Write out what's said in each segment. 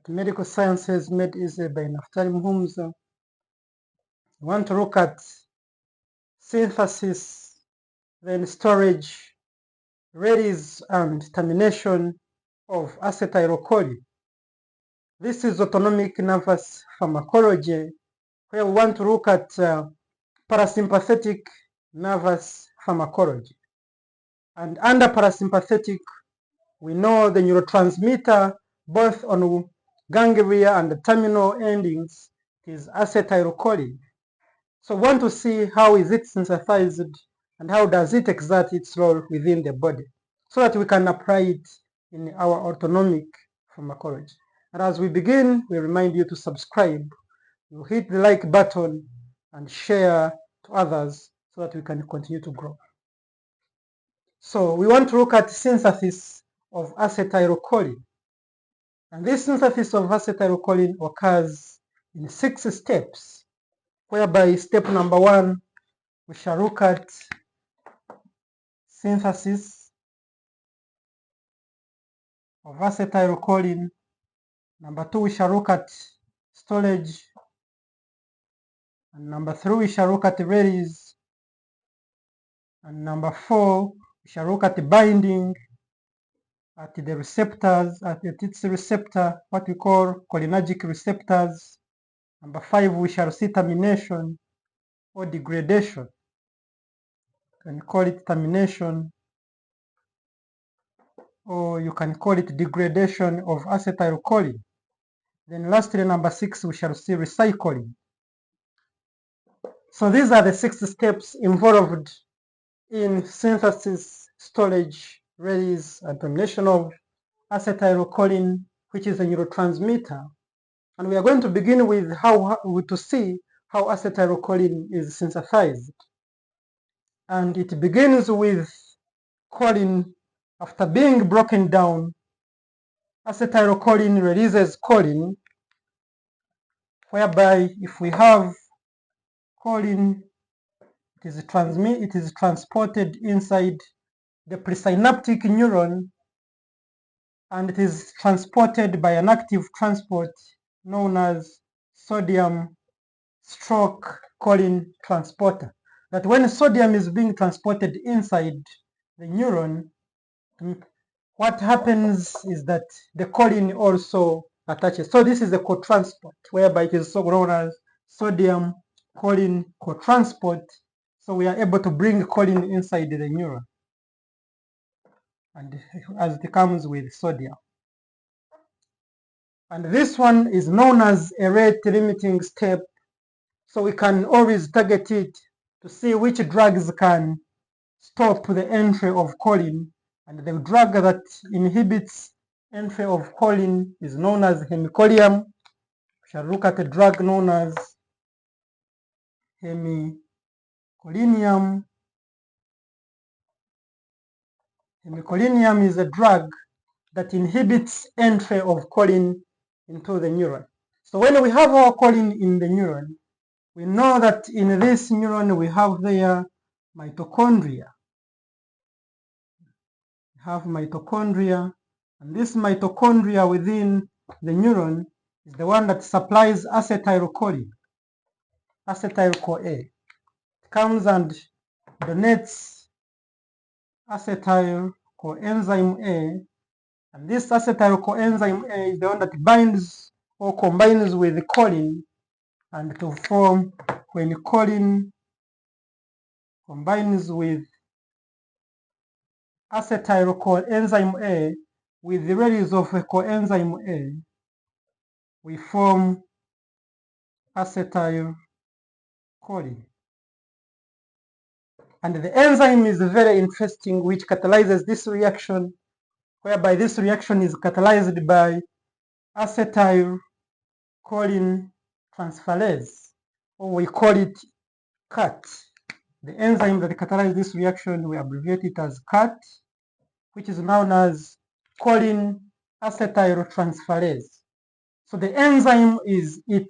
Medical Sciences Made Easy by Naftali Muhumza. We want to look at synthesis, then storage, release and termination of acetylcholine. This is autonomic nervous pharmacology, where we want to look at parasympathetic nervous pharmacology. And under parasympathetic, we know the neurotransmitter, both on ganglia and the terminal endings, is acetylcholine. So we want to see how is it synthesized and how does it exert its role within the body, so that we can apply it in our autonomic pharmacology. And as we begin, we remind you to subscribe, you hit the like button and share to others so that we can continue to grow. So we want to look at synthesis of acetylcholine. And this synthesis of acetylcholine occurs in 6 steps, whereby step number 1, we shall look at synthesis of acetylcholine. Number 2, we shall look at storage. And number 3, we shall look at release. And number 4, we shall look at the binding at the receptors, at its receptor, what we call cholinergic receptors. Number 5, we shall see termination or degradation. You can call it termination, or you can call it degradation of acetylcholine. Then lastly, number 6, we shall see recycling. So these are the 6 steps involved in synthesis, storage, release, and termination of acetylcholine, which is a neurotransmitter. And we are going to begin with to see how acetylcholine is synthesized. And it begins with choline. After being broken down, acetylcholine releases choline, whereby if we have choline, it is transported inside the presynaptic neuron, and it is transported by an active transport known as sodium stroke choline transporter. That when sodium is being transported inside the neuron, what happens is that the choline also attaches. So this is a co-transport, whereby it is so known as sodium choline co-transport. So we are able to bring choline inside the neuron, and as it comes with sodium. And this one is known as a rate limiting step. So we can always target it to see which drugs can stop the entry of choline. And the drug that inhibits entry of choline is known as hemichollium. We shall look at a drug known as hemichollium. Hemichollium is a drug that inhibits entry of choline into the neuron. So when we have our choline in the neuron, we know that in this neuron we have there mitochondria. We have mitochondria, and this mitochondria within the neuron is the one that supplies acetylcholine, acetyl-CoA. It comes and donates acetyl coenzyme A, and this acetyl coenzyme A is the one that binds or combines with the choline, and to form, when choline combines with acetyl coenzyme A with the release of a coenzyme A, we form acetylcholine. And the enzyme is very interesting, which catalyzes this reaction, whereby this reaction is catalyzed by acetylcholine transferase, or we call it CAT. The enzyme that catalyzes this reaction, we abbreviate it as CAT, which is known as choline acetyltransferase. So the enzyme it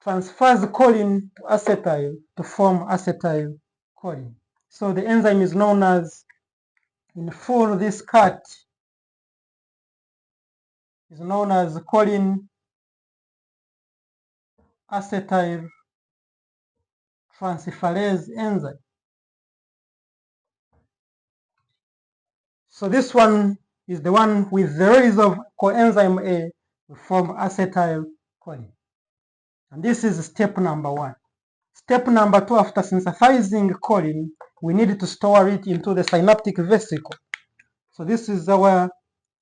transfers choline to acetyl to form acetylcholine. So the enzyme is known as, in full, this CAT is known as choline acetyl transferase enzyme. So this one is the one with the release of coenzyme A to form acetylcholine. And this is step number 1. Step number 2, after synthesizing choline, we need to store it into the synaptic vesicle. So this is our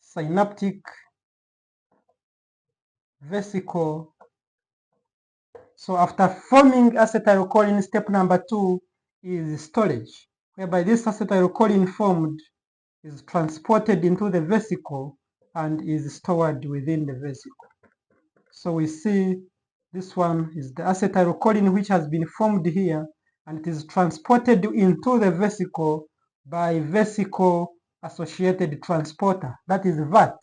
synaptic vesicle. So after forming acetylcholine, step number 2 is storage, whereby this acetylcholine formed is transported into the vesicle and is stored within the vesicle. So we see this one is the acetylcholine which has been formed here, and it is transported into the vesicle by vesicle associated transporter, that is VAT.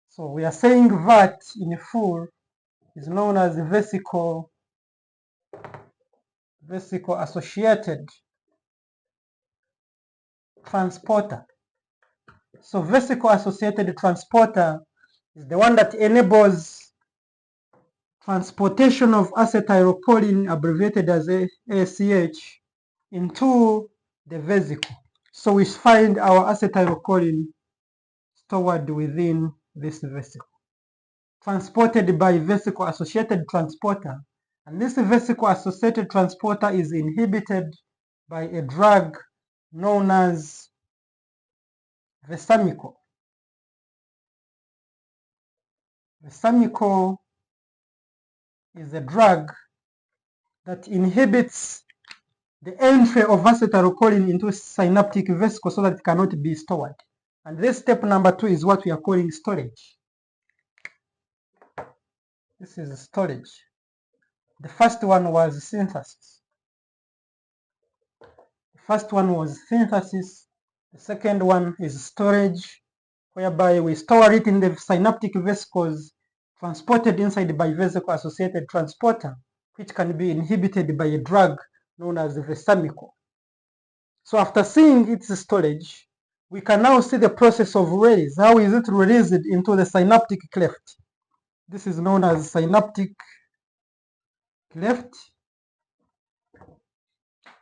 So we are saying VAT in full is known as vesicle associated transporter. So vesicle associated transporter is the one that enables transportation of acetylcholine, abbreviated as ACH, into the vesicle. So we find our acetylcholine stored within this vesicle, transported by vesicle associated transporter. And this vesicle associated transporter is inhibited by a drug known as vesamicol. Vesamicol is a drug that inhibits the entry of acetylcholine into synaptic vesicle so that it cannot be stored. And this step number 2 is what we are calling storage. This is storage. The first one was synthesis. The first one was synthesis. The second one is storage, whereby we store it in the synaptic vesicles, transported inside by vesicle associated transporter, which can be inhibited by a drug known as vesamicol. So after seeing its storage, we can now see the process of release. How is it released into the synaptic cleft? This is known as synaptic cleft.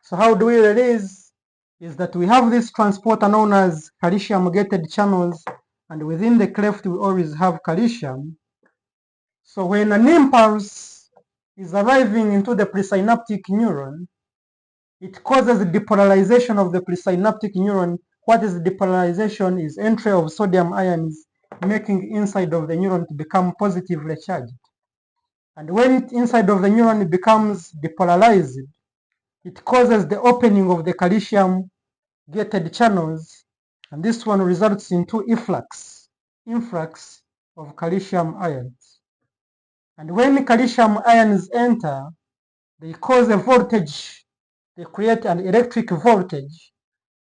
So how do we release? Is that we have this transporter known as calcium gated channels, and within the cleft we always have calcium. So when an impulse is arriving into the presynaptic neuron, it causes depolarization of the presynaptic neuron. What is depolarization? Is entry of sodium ions, making inside of the neuron to become positively charged. And when inside of the neuron becomes depolarized, it causes the opening of the calcium gated channels, and this one results into influx of calcium ions. And when calcium ions enter, they cause a voltage, they create an electric voltage,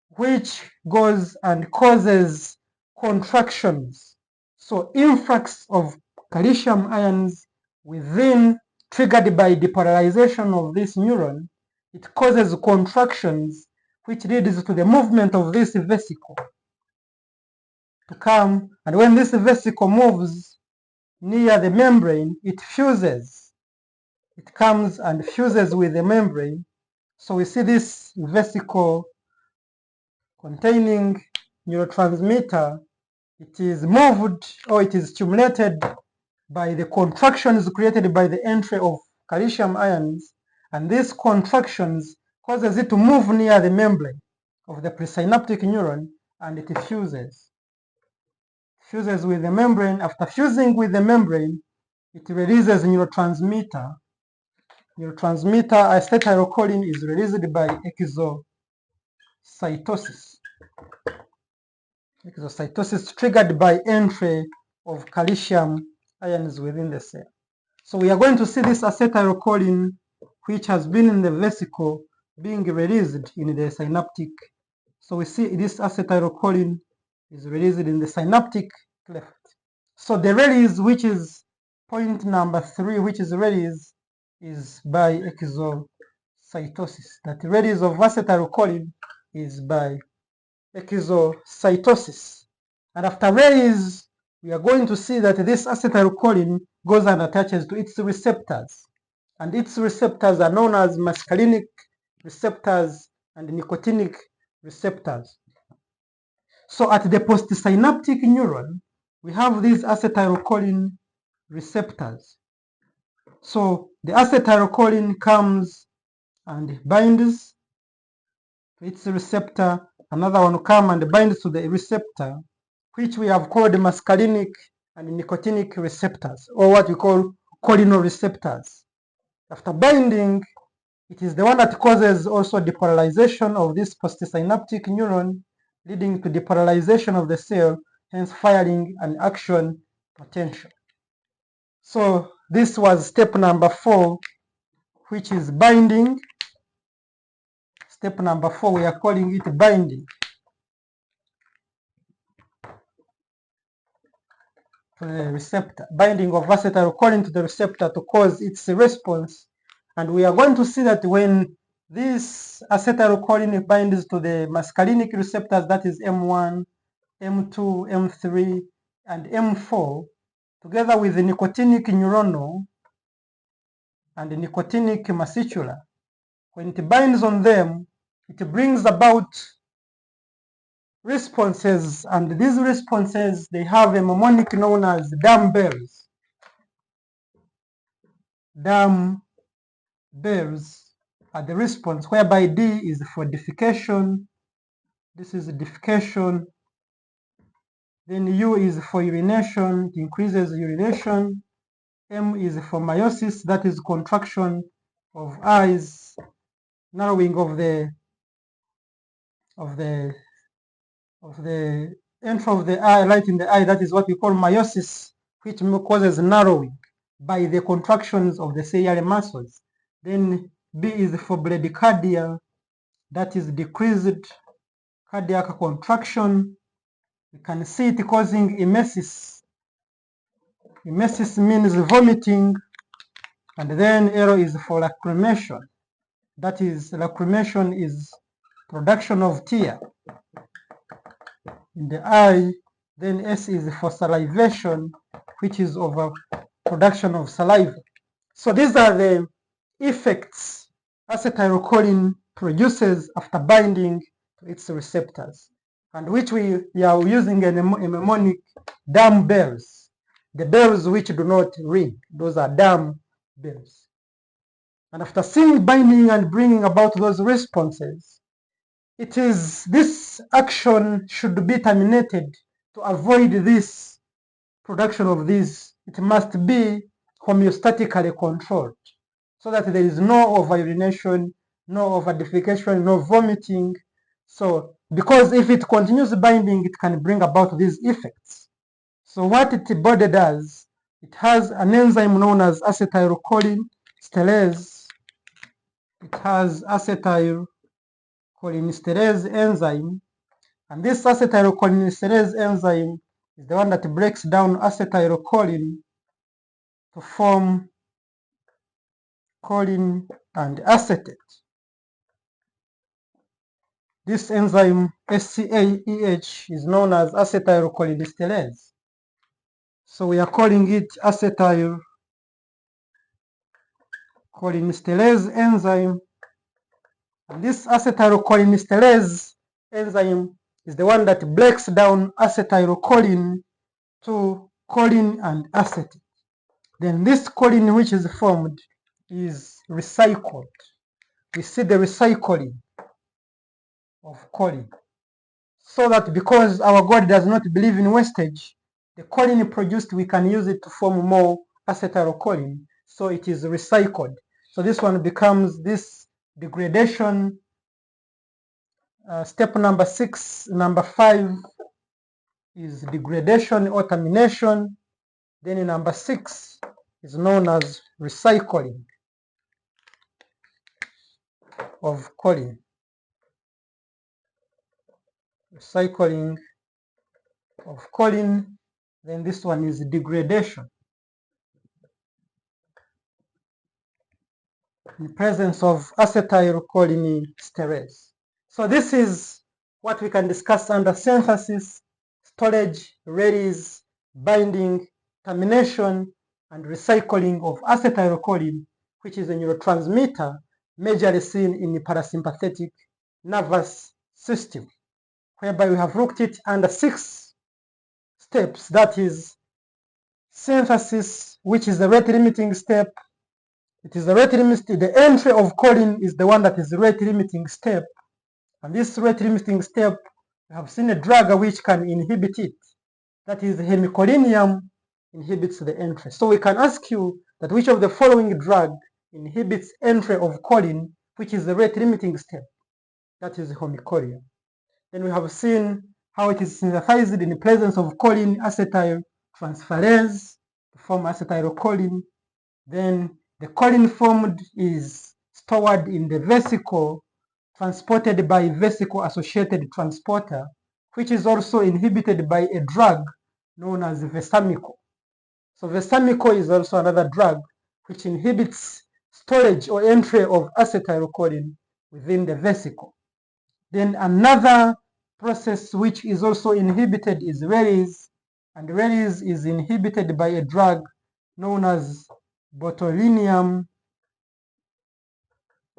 which goes and causes contractions. So influx of calcium ions within, triggered by depolarization of this neuron, it causes contractions, which leads to the movement of this vesicle to come. And when this vesicle moves near the membrane, it fuses. It comes and fuses with the membrane. So we see this vesicle containing neurotransmitter. It is moved, or it is stimulated by the contractions created by the entry of calcium ions, and these contractions causes it to move near the membrane of the presynaptic neuron, and it fuses with the membrane. After fusing with the membrane, it releases neurotransmitter. Acetylcholine is released by exocytosis. Exocytosis triggered by entry of calcium ions within the cell. So we are going to see this acetylcholine, which has been in the vesicle, being released in the synaptic. So we see this acetylcholine is released in the synaptic cleft. So the release, which is point number 3, which is release, is by exocytosis. That release of acetylcholine is by exocytosis. And after release we are going to see that this acetylcholine goes and attaches to its receptors. And its receptors are known as muscarinic receptors and nicotinic receptors. So at the postsynaptic neuron, we have these acetylcholine receptors. So the acetylcholine comes and binds to its receptor. Another one will come and binds to the receptor, which we have called muscarinic and nicotinic receptors, or what we call cholinereceptors. After binding, it is the one that causes also depolarization of this postsynaptic neuron, leading to depolarization of the cell, hence firing an action potential. So this was step number 4, which is binding. Step number 4, we are calling it binding to the receptor, binding of acetylcholine to the receptor to cause its response. And we are going to see that when this acetylcholine binds to the muscarinic receptors, that is M1, M2, M3, and M4, together with the nicotinic neuronal and the nicotinic muscular, when it binds on them, it brings about responses, and these responses, they have a mnemonic known as dumbbells. Dumbbells are the response, whereby D is for defecation, this is defecation, then U is for urination, it increases urination, M is for meiosis, that is contraction of eyes, narrowing of the entry of the eye, light in the eye, that is what we call meiosis, which causes narrowing by the contractions of the ciliary muscles. Then B is for bradycardia, that is decreased cardiac contraction. You can see it causing emesis. Emesis means vomiting. And then L is for lacrimation. That is, lacrimation is production of tear in the eye. Then S is for salivation, which is over production of saliva. So these are the effects acetylcholine produces after binding to its receptors, and which we are using a mnemonic dumbbells. The bells which do not ring, those are dumbbells. And after seeing binding and bringing about those responses, it is this action should be terminated to avoid this production of this. It must be homeostatically controlled so that there is no over-urination, no over-defecation, no vomiting. So, because if it continues binding, it can bring about these effects. So what its body does, it has an enzyme known as acetylcholine sterase. It has acetylcholinesterase enzyme, and this acetylcholinesterase enzyme is the one that breaks down acetylcholine to form choline and acetate. This enzyme SCAEH is known as acetylcholinesterase. So we are calling it acetylcholinesterase enzyme. And this acetylcholinesterase enzyme is the one that breaks down acetylcholine to choline and acetate. Then this choline which is formed is recycled. We see the recycling of choline. So that because our God does not believe in wastage, the choline produced, we can use it to form more acetylcholine. So it is recycled. So this one becomes this degradation. Step number 6, number 5 is degradation or termination. Then number 6 is known as recycling of choline. Recycling of choline. Then this one is degradation in presence of acetylcholinesterase. So this is what we can discuss under synthesis, storage, release, binding, termination, and recycling of acetylcholine, which is a neurotransmitter majorly seen in the parasympathetic nervous system, whereby we have looked it under 6 steps. That is synthesis, which is the rate-limiting step. It is the rate-limiting, the entry of choline is the one that is the rate-limiting step. And this rate-limiting step, we have seen a drug which can inhibit it. That is, hemicolinium inhibits the entry. So we can ask you that which of the following drug inhibits entry of choline, which is the rate-limiting step. That is hemicolinium. Then we have seen how it is synthesized in the presence of choline acetyl transferase to form acetylcholine. Then the choline formed is stored in the vesicle, transported by vesicle-associated transporter, which is also inhibited by a drug known as vesamico. So vesamico is also another drug which inhibits storage or entry of acetylcholine within the vesicle. Then another process which is also inhibited is release, and release is inhibited by a drug known as botulinum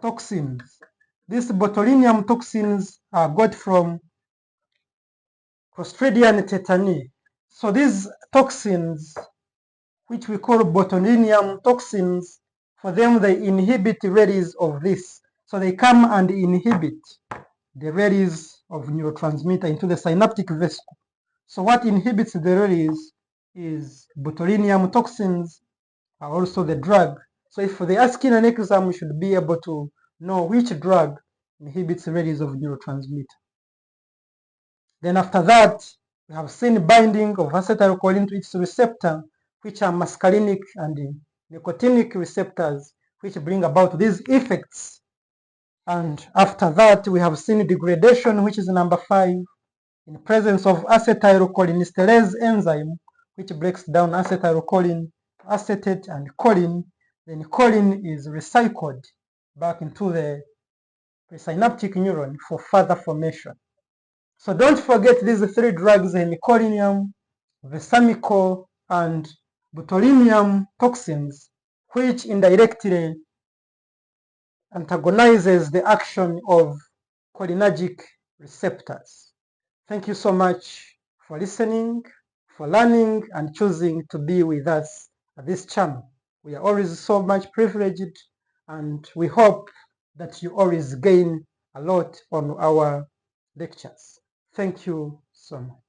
toxins. These botulinum toxins are got from Clostridium tetani. So these toxins, which we call botulinum toxins, for them they inhibit release of this. So they come and inhibit the release of neurotransmitter into the synaptic vesicle. So what inhibits the release is botulinum toxins, are also the drug. So if they ask in an exam, we should be able to know which drug inhibits release of neurotransmitter. Then after that, we have seen binding of acetylcholine to its receptor, which are muscarinic and nicotinic receptors, which bring about these effects. And after that, we have seen degradation, which is number 5, in presence of acetylcholinesterase enzyme, which breaks down acetylcholine, acetate, and choline. Then choline is recycled back into the presynaptic neuron for further formation. So don't forget these 3 drugs, hemicolinium, vesamico, and botulinum toxins, which indirectly antagonizes the action of cholinergic receptors. Thank you so much for listening, for learning, and choosing to be with us at this channel. We are always so much privileged, and we hope that you always gain a lot on our lectures. Thank you so much.